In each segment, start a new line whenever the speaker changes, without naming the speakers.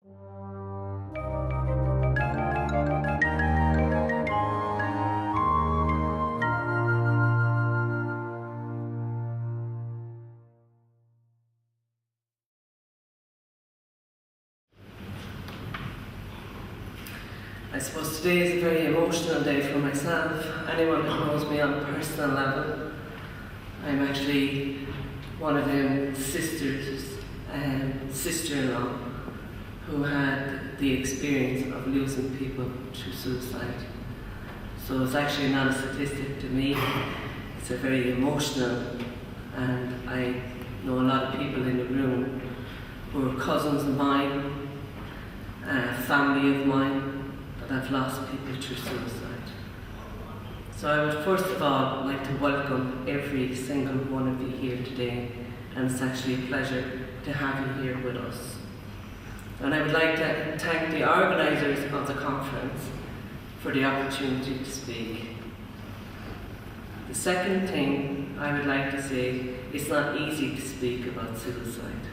I suppose today is a very emotional day for myself. Anyone who knows me on a personal level, I'm actually one of them sister-in-law who had the experience of losing people through suicide. So it's actually not a statistic to me, it's a very emotional, and I know a lot of people in the room who are cousins of mine, family of mine, that have lost people through suicide. So I would first of all like to welcome every single one of you here today, and it's actually a pleasure to have you here with us. And I would like to thank the organisers of the conference for the opportunity to speak. The second thing I would like to say, it's not easy to speak about suicide.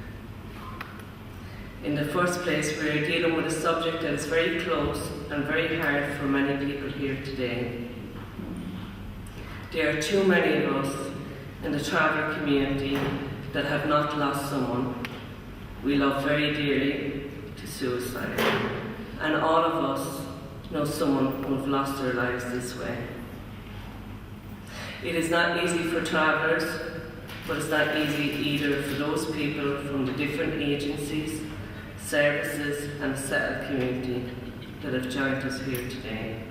In the first place, we are dealing with a subject that is very close and very hard for many people here today. There are too many of us in the traveller community that have not lost someone we love very dearly to suicide. And all of us know someone who have lost their lives this way. It is not easy for travellers, but it's not easy either for those people from the different agencies, services and settled community that have joined us here today.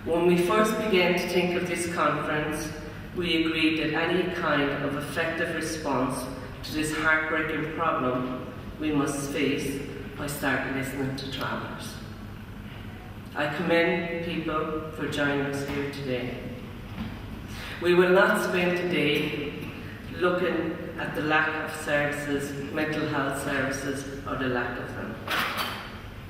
When we first began to think of this conference, we agreed that any kind of effective response to this heartbreaking problem we must face by starting listening to travellers. I commend people for joining us here today. We will not spend today looking at the lack of services, mental health services, or the lack of them.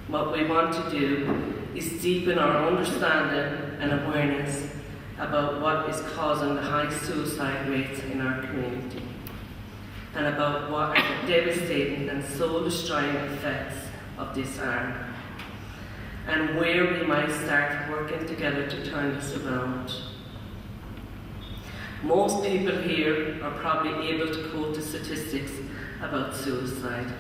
What we want to do is deepen our understanding and awareness about what is causing the high suicide rates in our community, and about what are the devastating and soul-destroying effects of this harm, and where we might start working together to turn this around. Most people here are probably able to quote the statistics about suicide.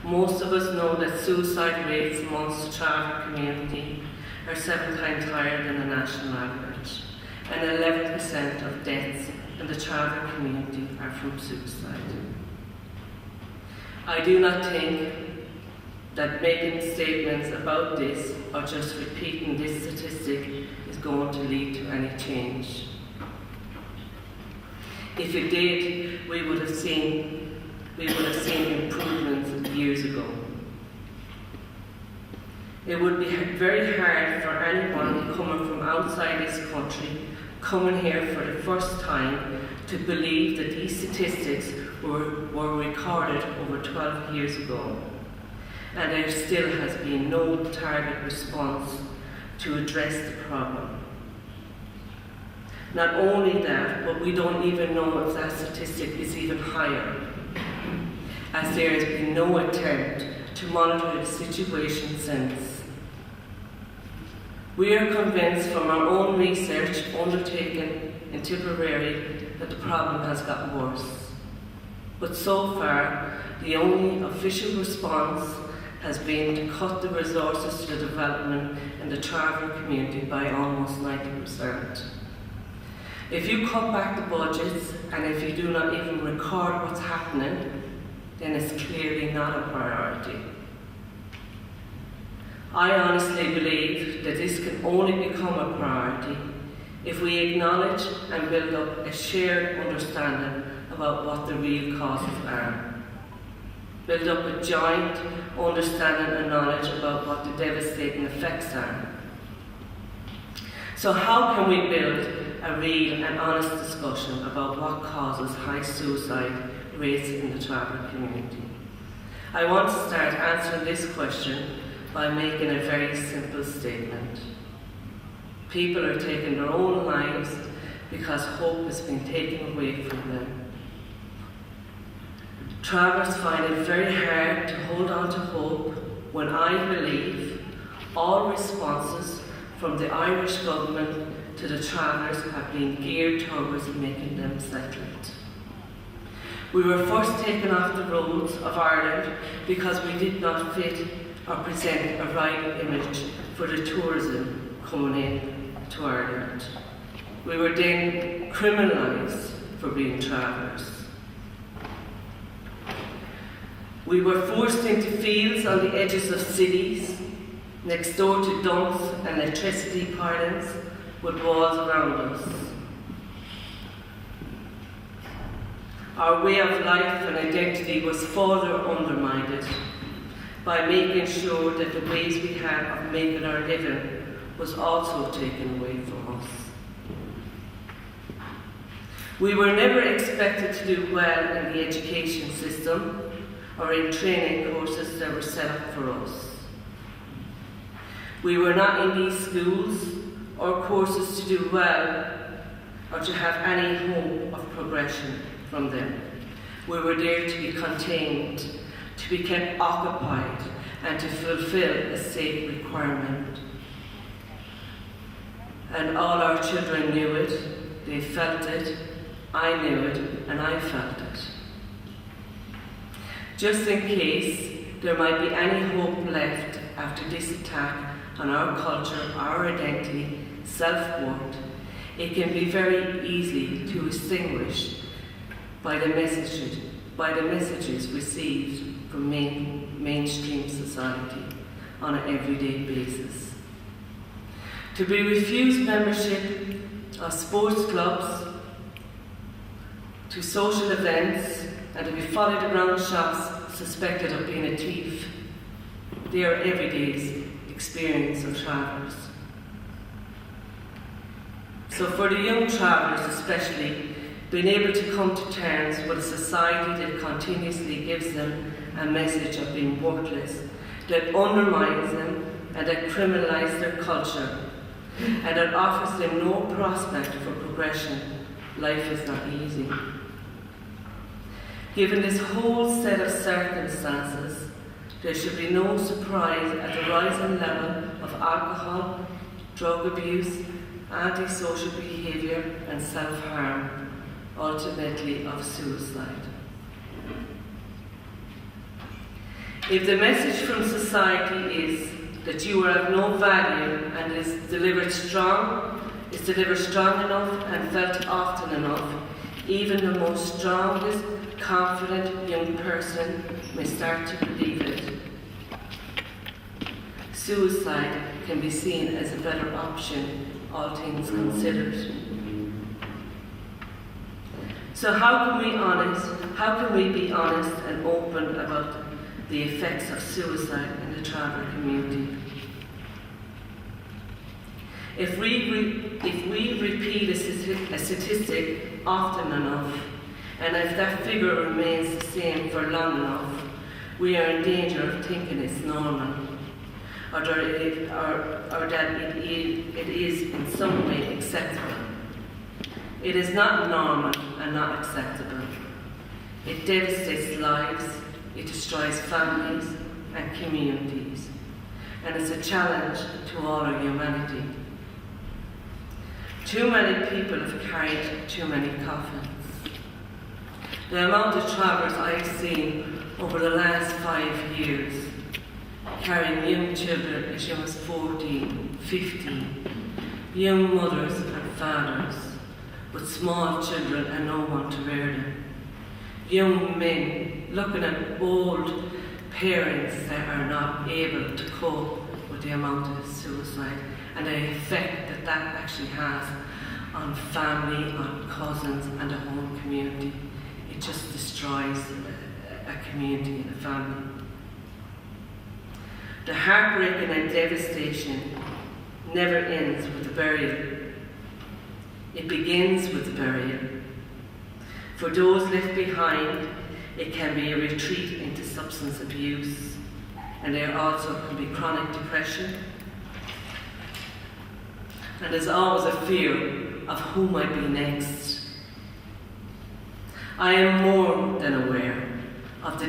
Most of us know that suicide rates amongst the traveller community are 7 times higher than the national average, and 11% of deaths in the traveller community are from suicide. I do not think that making statements about this or just repeating this statistic is going to lead to any change. If it did, we would have seen improvements years ago. It would be very hard for anyone coming from outside this country, coming here for the first time, to believe that these statistics were recorded over 12 years ago, and there still has been no target response to address the problem. Not only that, but we don't even know if that statistic is even higher, as there has been no attempt to monitor the situation since. We are convinced from our own research undertaken in Tipperary that the problem has gotten worse. But so far, the only official response has been to cut the resources to the development in the traveller community by almost 90%. If you cut back the budgets, and if you do not even record what's happening, then it's clearly not a priority. I honestly believe that this can only become a priority if we acknowledge and build up a shared understanding about what the real causes are. Build up a joint understanding and knowledge about what the devastating effects are. So how can we build a real and honest discussion about what causes high suicide rates in the traveller community? I want to start answering this question by making a very simple statement. People are taking their own lives because hope has been taken away from them. Travellers find it very hard to hold on to hope when I believe all responses from the Irish government to the travellers have been geared towards making them settled. We were first taken off the roads of Ireland because we did not fit or present a right image for the tourism coming in to Ireland. We were then criminalised for being travellers. We were forced into fields on the edges of cities, next door to dumps and electricity pylons with walls around us. Our way of life and identity was further undermined by making sure that the ways we had of making our living was also taken away from us. We were never expected to do well in the education system or in training courses that were set up for us. We were not in these schools or courses to do well or to have any hope of progression from them. We were there to be contained, to be kept occupied, and to fulfill a safe requirement. And all our children knew it, they felt it, I knew it, and I felt it. Just in case there might be any hope left after this attack on our culture, our identity, self-worth, it can be very easy to extinguish by the messages received from mainstream society on an everyday basis. To be refused membership of sports clubs, to social events, and to be followed around shops suspected of being a thief, they are everyday experience of travellers. So for the young travellers especially, being able to come to terms with a society that continuously gives them a message of being worthless, that undermines them and that criminalises their culture, and that offers them no prospect for progression, life is not easy. Given this whole set of circumstances, there should be no surprise at the rising level of alcohol, drug abuse, antisocial behaviour and self-harm, ultimately of suicide. If the message from society is that you are of no value and is delivered strong enough and felt often enough, even the most strongest, confident young person may start to believe it. Suicide can be seen as a better option, all things considered. So how can we be honest and open about the effects of suicide in the traveller community? If we repeat a statistic often enough, and if that figure remains the same for long enough, we are in danger of thinking it's normal, or that it is in some way acceptable. It is not normal and not acceptable. It devastates lives, it destroys families and communities, and it's a challenge to all our humanity. Too many people have carried too many coffins. The amount of travellers I've seen over the last 5 years, carrying young children as young as 14, 15, young mothers and fathers with small children and no one to rear them, young men looking at old parents that are not able to cope with the amount of suicide and the effect that that actually has on family, on cousins and the whole community. It just destroys a community and a family. The heartbreaking and devastation never ends with the burial. It begins with the burial. For those left behind, it can be a retreat into substance abuse, and there also can be chronic depression. And there's always a fear of who might be next. I am more than aware of the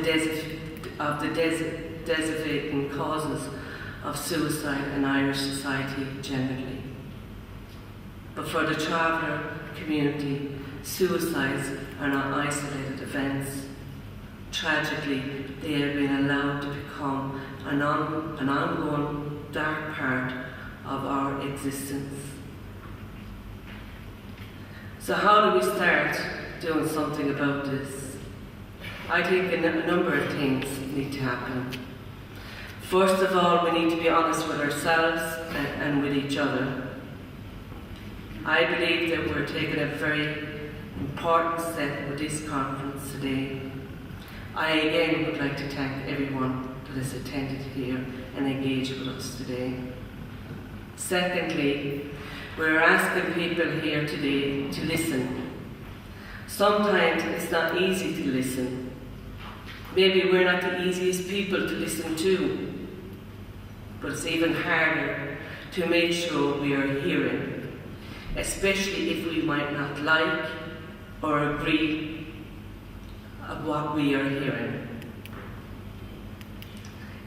devastating causes of suicide in Irish society generally. But for the traveller community, suicides are not isolated events. Tragically, they have been allowed to become an ongoing dark part of our existence. So how do we start doing something about this? I think a number of things need to happen. First of all, we need to be honest with ourselves and with each other. I believe that we're taking a very important step with this conference today. I again would like to thank everyone that has attended here and engaged with us today. Secondly, we're asking people here today to listen. Sometimes it's not easy to listen. Maybe we're not the easiest people to listen to, but it's even harder to make sure we are hearing, especially if we might not like or agree of what we are hearing.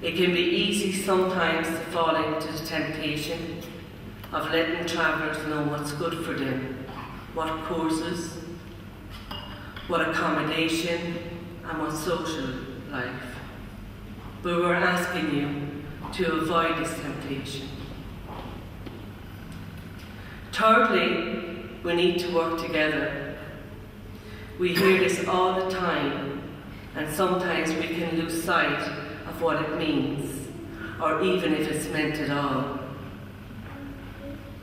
It can be easy sometimes to fall into the temptation of letting travellers know what's good for them, what courses, what accommodation, and what social life. But we're asking you to avoid this temptation. Thirdly, we need to work together. We hear this all the time, and sometimes we can lose sight of what it means, or even if it's meant at all.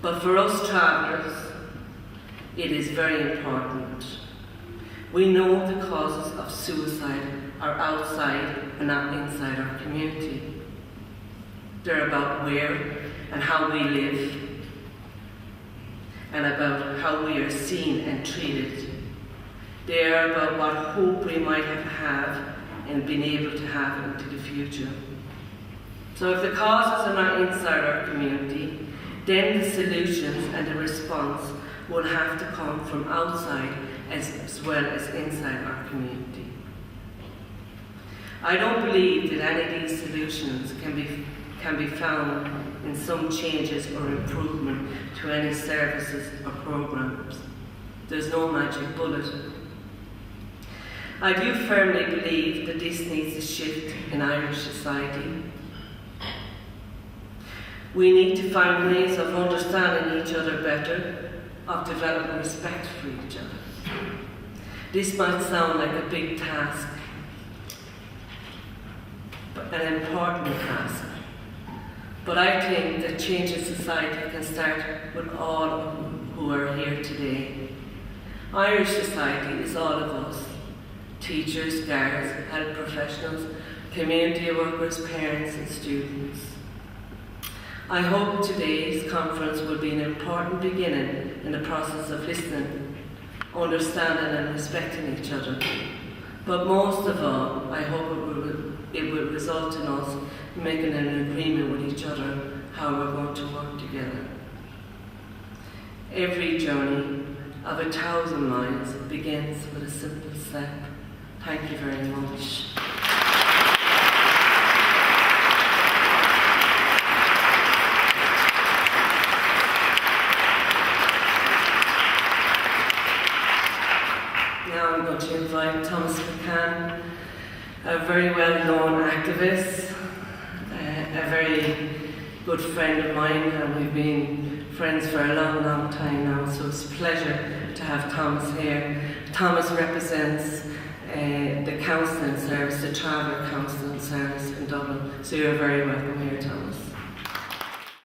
But for us travellers, it is very important. We know the causes of suicide are outside and not inside our community. They're about where and how we live, and about how we are seen and treated. They are about what hope we might have and been able to have into the future. So if the causes are not inside our community, then the solutions and the response will have to come from outside as well as inside our community. I don't believe that any of these solutions can be found in some changes or improvement to any services or programs. There's no magic bullet. I do firmly believe that this needs a shift in Irish society. We need to find ways of understanding each other better, of developing respect for each other. This might sound like a big task, but an important task. But I think that change in society can start with all who are here today. Irish society is all of us. Teachers, guards, health professionals, community workers, parents and students. I hope today's conference will be an important beginning in the process of listening, understanding and respecting each other. But most of all, I hope it will result in us making an agreement with each other how we're going to work together. Every journey of 1,000 miles begins with a simple step. Thank you very much. Now I'm going to invite Thomas McCann, a very well-known activist, a very good friend of mine, and we've been friends for a long, long time now, so it's a pleasure to have Thomas here. Thomas represents the counselling service, the traveller counselling service in Dublin, so you're very welcome here, Thomas.